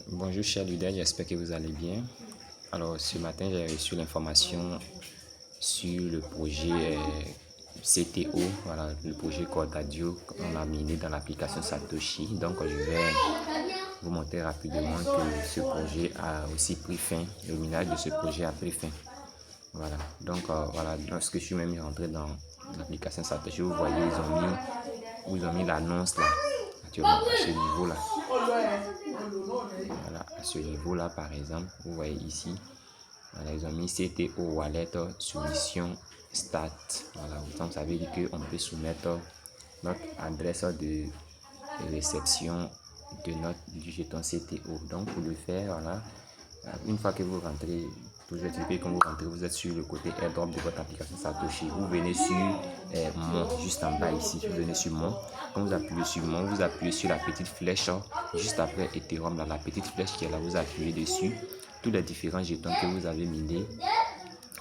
Bonjour chers leaders, j'espère que vous allez bien. Alors ce matin j'ai reçu l'information sur le projet CTO, voilà, le projet Cordadio qu'on a mené dans l'application Satoshi. Donc je vais vous montrer rapidement que ce projet a aussi pris fin, le minage de ce projet a pris fin. Voilà, donc voilà, lorsque je suis même rentré dans l'application Satoshi, vous voyez, ils ont mis l'annonce là, actuellement à ce niveau là. Voilà, à ce niveau là par exemple, vous voyez ici, voilà, ils ont mis CTO Wallet soumission start. Voilà, donc ça veut dire qu'on peut soumettre notre adresse de réception du jeton CTO. Donc pour le faire, voilà, une fois que vous rentrez, toujours expliqué quand vous rentrez, vous êtes sur le côté airdrop de votre application Satoshi. Vous venez sur mon, juste en bas ici, vous venez sur mon. Quand vous appuyez sur mon, vous appuyez sur la petite flèche juste après Ethereum, là, la petite flèche qui est là, vous appuyez dessus. Tous les différents jetons que vous avez minés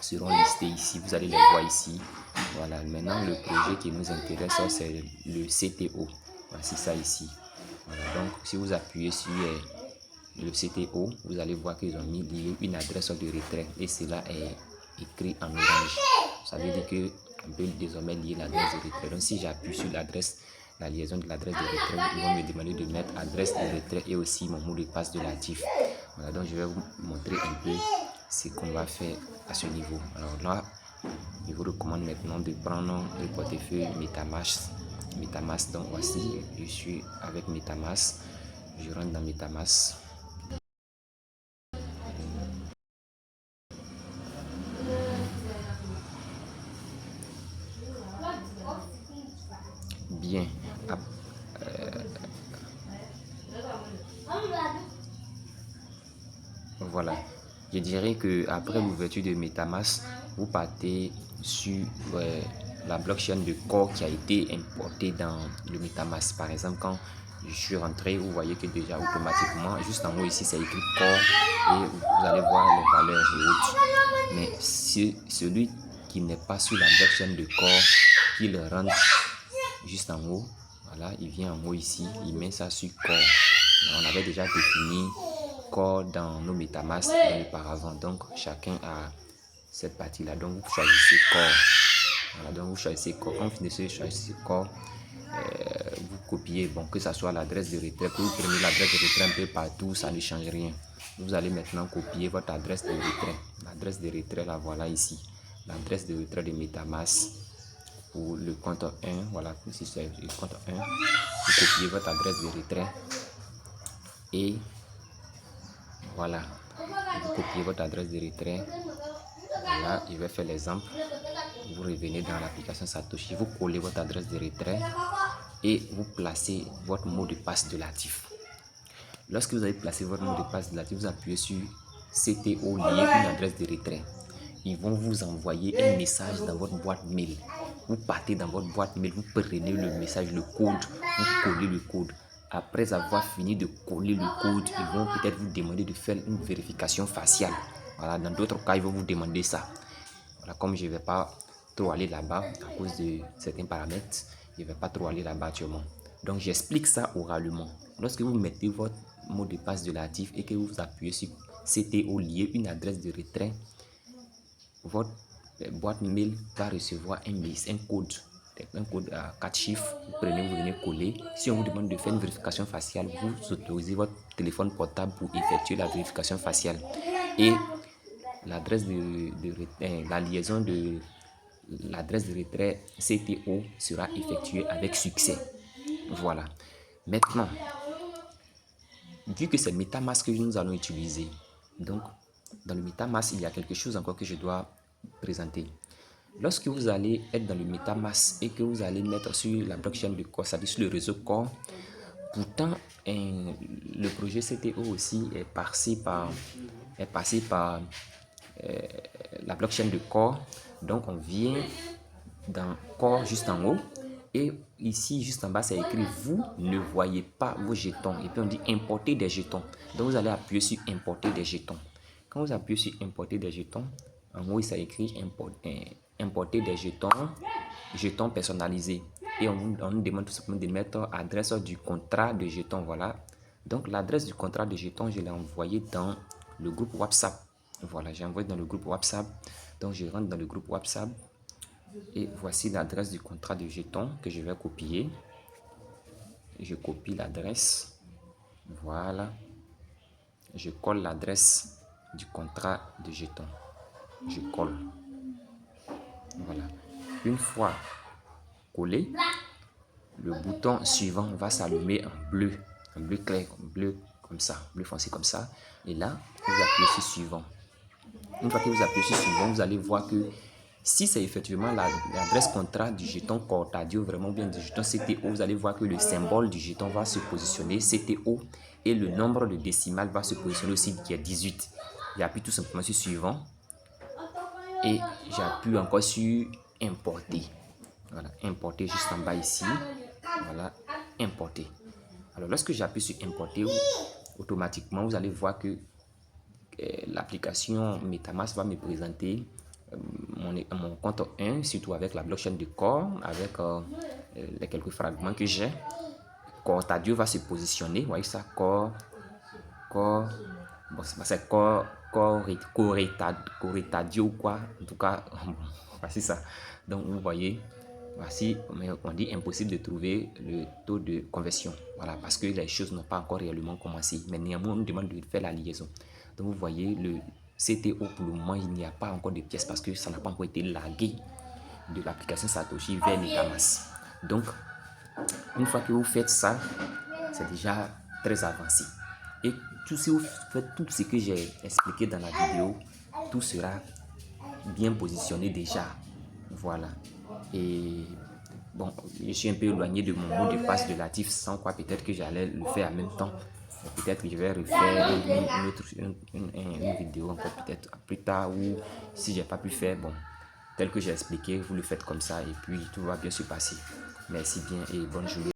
seront listés ici, vous allez les voir ici. Voilà, maintenant le projet qui nous intéresse, c'est le CTO. Voici ça ici. Voilà, donc si vous appuyez sur le CTO, vous allez voir qu'ils ont mis une adresse de retrait et cela est écrit en orange. Ça veut dire qu'on peut désormais lier l'adresse de retrait. Donc si j'appuie sur la liaison de l'adresse de retrait, ils vont me demander de mettre adresse de retrait et aussi mon mot de passe de l'actif. Voilà, donc je vais vous montrer un peu ce qu'on va faire à ce niveau. Alors là, je vous recommande maintenant de prendre le portefeuille MetaMask. Donc voici, je suis avec MetaMask. Je rentre dans MetaMask. Bien. Voilà. Je dirais que après l'ouverture de MetaMask, vous partez sur la blockchain de Core qui a été importée dans le MetaMask. Par exemple, quand je suis rentré, vous voyez que déjà automatiquement, juste en haut ici, c'est écrit Core et vous allez voir les valeurs et autres. Mais celui qui n'est pas sur la blockchain de Core, qu'il rentre juste en haut, voilà, il vient en haut ici, il met ça sur Core. On avait déjà défini Core dans nos MetaMask auparavant, donc chacun a cette partie là, donc vous choisissez Core. Voilà, donc vous choisissez Core. Quand vous finissez de choisir Core, vous copiez, bon, que ce soit l'adresse de retrait, que vous prenez l'adresse de retrait un peu partout, ça ne change rien. Vous allez maintenant copier votre adresse de retrait. L'adresse de retrait, la voilà ici. L'adresse de retrait de MetaMask pour le compte 1. Voilà, si c'est le compte 1, vous copiez votre adresse de retrait. Et voilà, vous copiez votre adresse de retrait. Voilà, je vais faire l'exemple. Vous revenez dans l'application Satoshi, vous collez votre adresse de retrait et vous placez votre mot de passe de l'actif. Lorsque vous avez placé votre mot de passe de l'actif, vous appuyez sur CTO lié une adresse de retrait. Ils vont vous envoyer un message dans votre boîte mail. Vous partez dans votre boîte mail, vous prenez le message, le code, vous collez le code. Après avoir fini de coller le code, ils vont peut-être vous demander de faire une vérification faciale. Voilà, dans d'autres cas, ils vont vous demander ça. Voilà, comme je ne vais pas trop aller là-bas à cause de certains paramètres, je ne vais pas trop aller là-bas actuellement. Donc, j'explique ça oralement. Lorsque vous mettez votre mot de passe de l'actif et que vous appuyez sur CTO lié une adresse de retrait, votre boîte mail va recevoir un code à 4 chiffres. Vous prenez, vous venez coller. Si on vous demande de faire une vérification faciale, vous autorisez votre téléphone portable pour effectuer la vérification faciale. Et l'adresse la liaison de l'adresse de retrait CTO sera effectuée avec succès. Voilà. Maintenant, vu que c'est MetaMask que nous allons utiliser, donc dans le MetaMask, il y a quelque chose encore que je dois présenter. Lorsque vous allez être dans le MetaMask et que vous allez mettre sur la blockchain de Core, c'est-à-dire sur le réseau Core, pourtant le projet CTO aussi est passé par la blockchain de Core. Donc on vient dans Core juste en haut et ici juste en bas c'est écrit vous ne voyez pas vos jetons et puis on dit importer des jetons. Donc vous allez appuyer sur importer des jetons. Quand vous appuyez sur importer des jetons, en haut ça écrit importer des jetons personnalisés et on nous demande tout simplement de mettre adresse du contrat de jetons. Voilà, Donc, l'adresse du contrat de jetons, je l'ai envoyé dans le groupe WhatsApp. Voilà, j'ai envoyé dans le groupe WhatsApp. Donc, je rentre dans le groupe WhatsApp. Et voici l'adresse du contrat de jetons que je vais copier. Je copie l'adresse. Voilà. Je colle l'adresse du contrat de jetons. Je colle. Voilà. Une fois collé, le bouton suivant va s'allumer en bleu clair, bleu comme ça, bleu foncé comme ça. Et là, vous appuyez sur suivant. Une fois que vous appuyez sur suivant, vous allez voir que si c'est effectivement l'adresse contrat du jeton Cortadio, vraiment bien du jeton CTO, vous allez voir que le symbole du jeton va se positionner CTO et le nombre de décimales va se positionner aussi qui est 18. J'appuie tout simplement sur suivant et j'appuie encore sur importer. Voilà, importer juste en bas ici. Voilà, importer. Alors lorsque j'appuie sur importer, automatiquement vous allez voir que l'application MetaMask va me présenter mon compte 1, surtout avec la blockchain de Core, avec les quelques fragments que j'ai. Cortadio va se positionner, vous voyez ça, Core, bon, c'est Core, Coretadio ou quoi, en tout cas, voici ça. Donc vous voyez, voici, on dit impossible de trouver le taux de conversion, voilà, parce que les choses n'ont pas encore réellement commencé, mais néanmoins on nous demande de faire la liaison. Donc vous voyez, le CTO pour le moment il n'y a pas encore de pièces parce que ça n'a pas encore été lagué de l'application Satoshi vers MetaMask. Donc une fois que vous faites ça, c'est déjà très avancé. Et si vous faites tout ce que j'ai expliqué dans la vidéo, tout sera bien positionné déjà. Voilà. Et bon, je suis un peu éloigné de mon mot de passe de Latif, sans quoi peut-être que j'allais le faire en même temps. Peut-être que je vais refaire une vidéo encore peut-être plus tard, ou si j'ai pas pu faire, bon, tel que j'ai expliqué, vous le faites comme ça et puis tout va bien se passer. Merci bien et bonne journée.